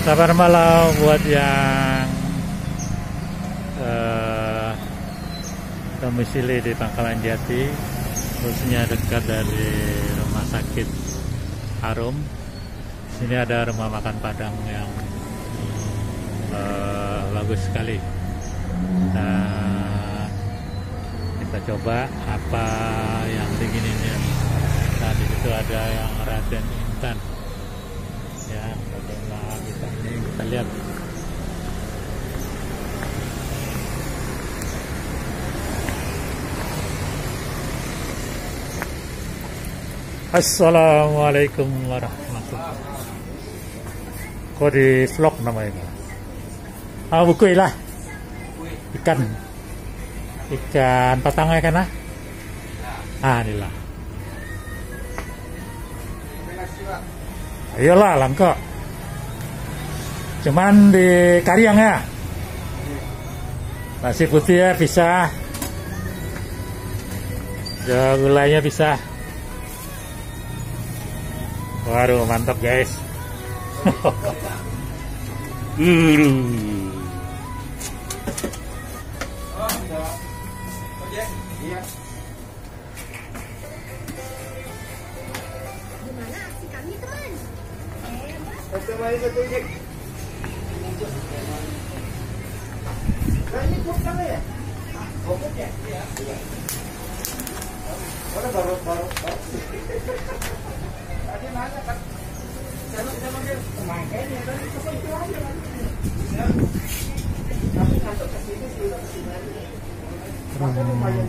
Selamat malam buat yang domisili di Pangkalan Jati, khususnya dekat dari rumah sakit Harum. Sini ada rumah makan Padang yang bagus sekali. Dan kita coba apa yang diinginnya. Nah, di situ ada yang Raden Intan. Ya, bagaimana kita lihat. Assalamualaikum warahmatullahi wabarakatuh. Kok di vlog namanya? Bukui lah. Ikan patangnya kan ah? Inilah. Iyalah langka. Cuman di Karyang ya. Nasi putih ya bisa. Gulanya bisa. Waduh, mantap guys. Gimana aksi kami, teman?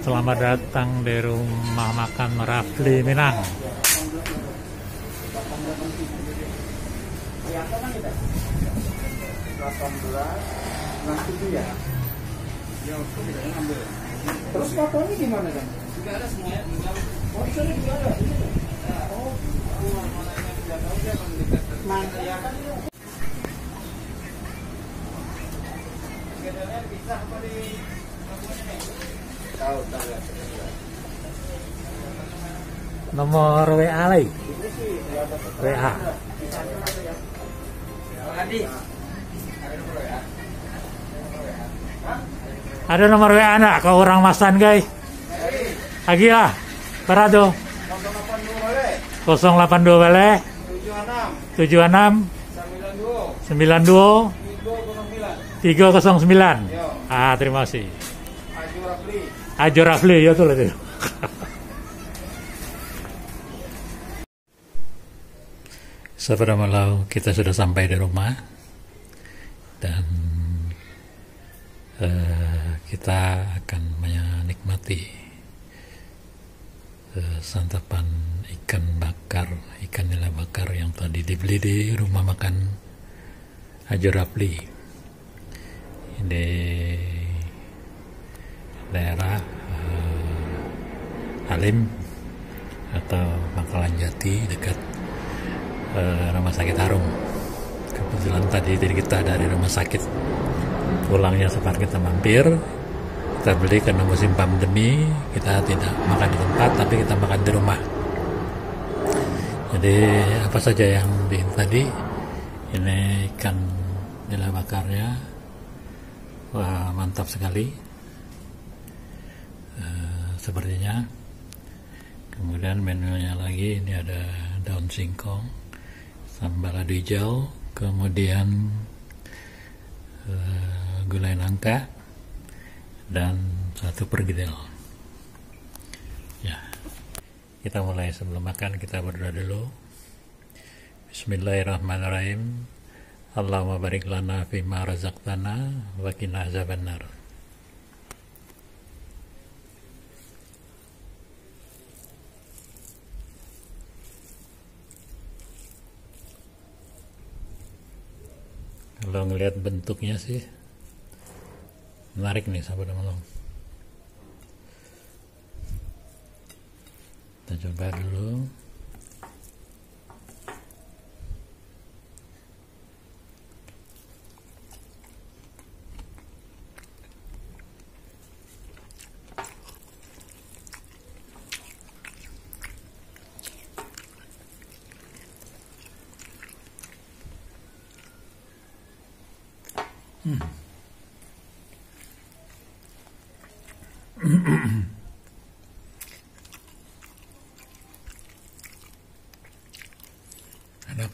Selamat datang di rumah makan Rafli Minang. Terus fotonya gimana kan? Juga ada semuanya. Oh, itu juga ada. Oh, mana yang tidak tahu dia mendekat. Mana ya? Sebenarnya bisa apa di tahu. Nomor WA lagi. WA. Ada nomor WA anak kau orang masan guys. Lagi lah. Berado. 082 boleh. 76 92 309. Terima kasih. Ajo Rafli ya tuh itu. Pada malam kita sudah sampai di rumah dan kita akan menikmati santapan ikan nila bakar yang tadi dibeli di rumah makan Ajo Rafli di daerah Halim atau Pangkalan Jati dekat rumah sakit Harum. Kebetulan tadi kita dari rumah sakit pulangnya sempat kita mampir, kita beli karena musim pandemi kita tidak makan di tempat tapi kita makan di rumah. Jadi apa saja yang tadi ini ikan nila bakarnya, wah mantap sekali sepertinya. Kemudian menunya lagi ini ada daun singkong, sambal lado hijau, kemudian gulai nangka dan satu pergedel. Ya, kita mulai. Sebelum makan kita berdoa dulu. Bismillahirrahmanirrahim. Allahumma barik lana fima razaqtana wa qina azabannar. Kalau ngelihat bentuknya sih menarik nih sahabat malam. Kita coba dulu. Enak,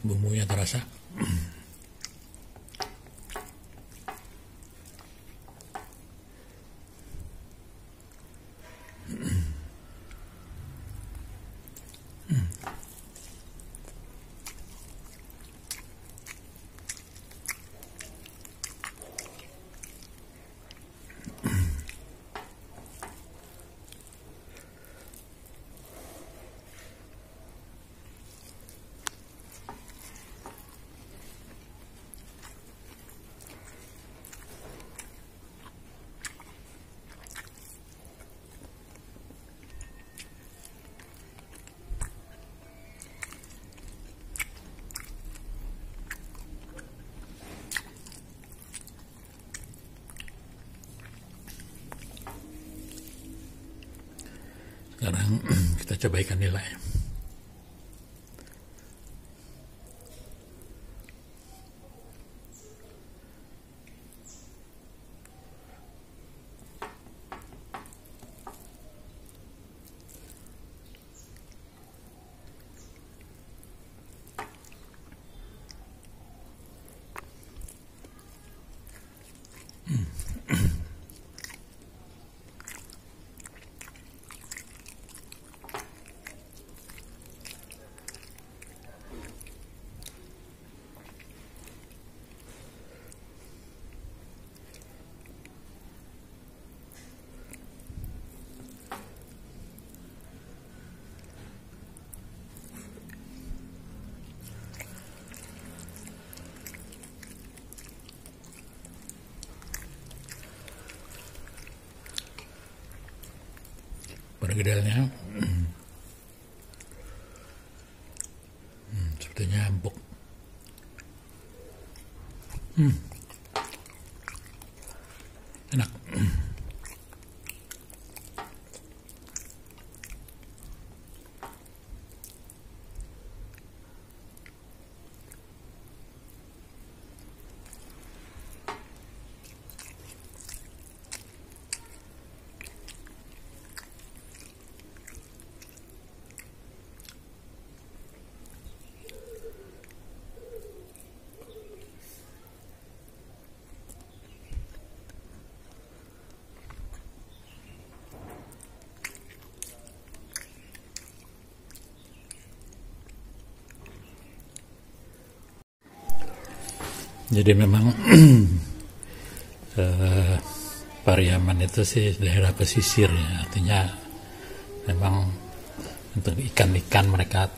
bumbunya terasa. Sekarang kita coba ikan nila. Pergedelnya sepertinya empuk. Enak. Jadi memang Pariaman itu sih daerah pesisir ya, artinya memang untuk ikan-ikan mereka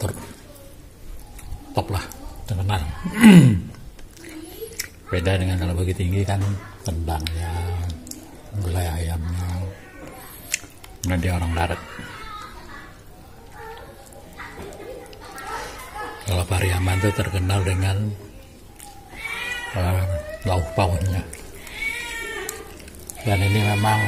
top lah, terkenal. Beda dengan kalau Bukit Tinggi kan tendangnya, gulai ayamnya, nah dia orang darat. Kalau Pariaman itu terkenal dengan lauk pauknya, dan ini memang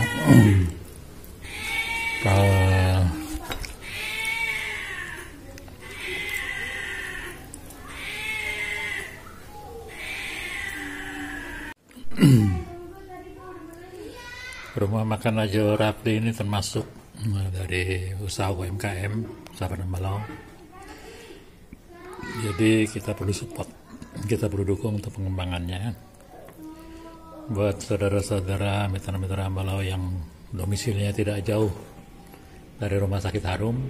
Rumah Makan Ajo Rafli ini termasuk dari usaha UMKM Sabana Malau. Jadi kita perlu support, kita perlu dukung untuk pengembangannya. Buat saudara-saudara mitra-mitra Malau yang domisilinya tidak jauh dari Rumah Sakit Harum,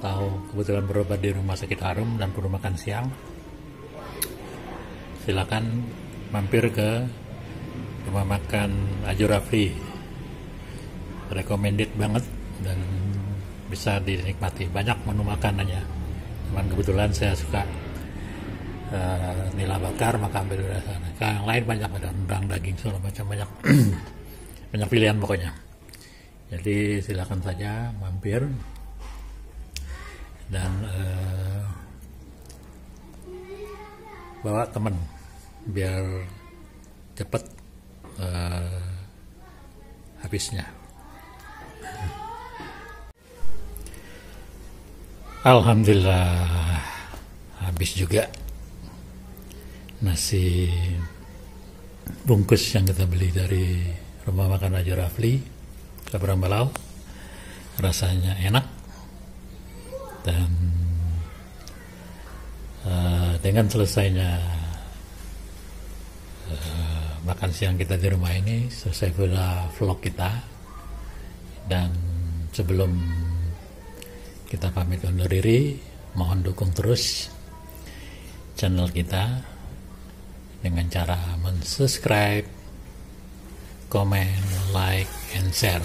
atau kebetulan berobat di Rumah Sakit Harum dan perlu makan siang, silakan mampir ke Rumah Makan Ajo Rafli. Recommended banget dan bisa dinikmati, banyak menu makanannya. Cuman kebetulan saya suka nila bakar, maka ambil dari sana. Yang lain banyak, ada rendang, daging, segala macam, banyak banyak pilihan pokoknya. Jadi silakan saja mampir dan bawa teman biar cepat habisnya. Alhamdulillah habis juga nasi bungkus yang kita beli dari rumah makan Raja Rafli Sabrang Balau. Rasanya enak, dan dengan selesainya makan siang kita di rumah ini, selesai pula vlog kita. Dan sebelum kita pamit undur diri, mohon dukung terus channel kita dengan cara subscribe, komen, like, and share.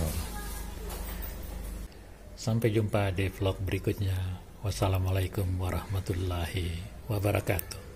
Sampai jumpa di vlog berikutnya. Wassalamualaikum warahmatullahi wabarakatuh.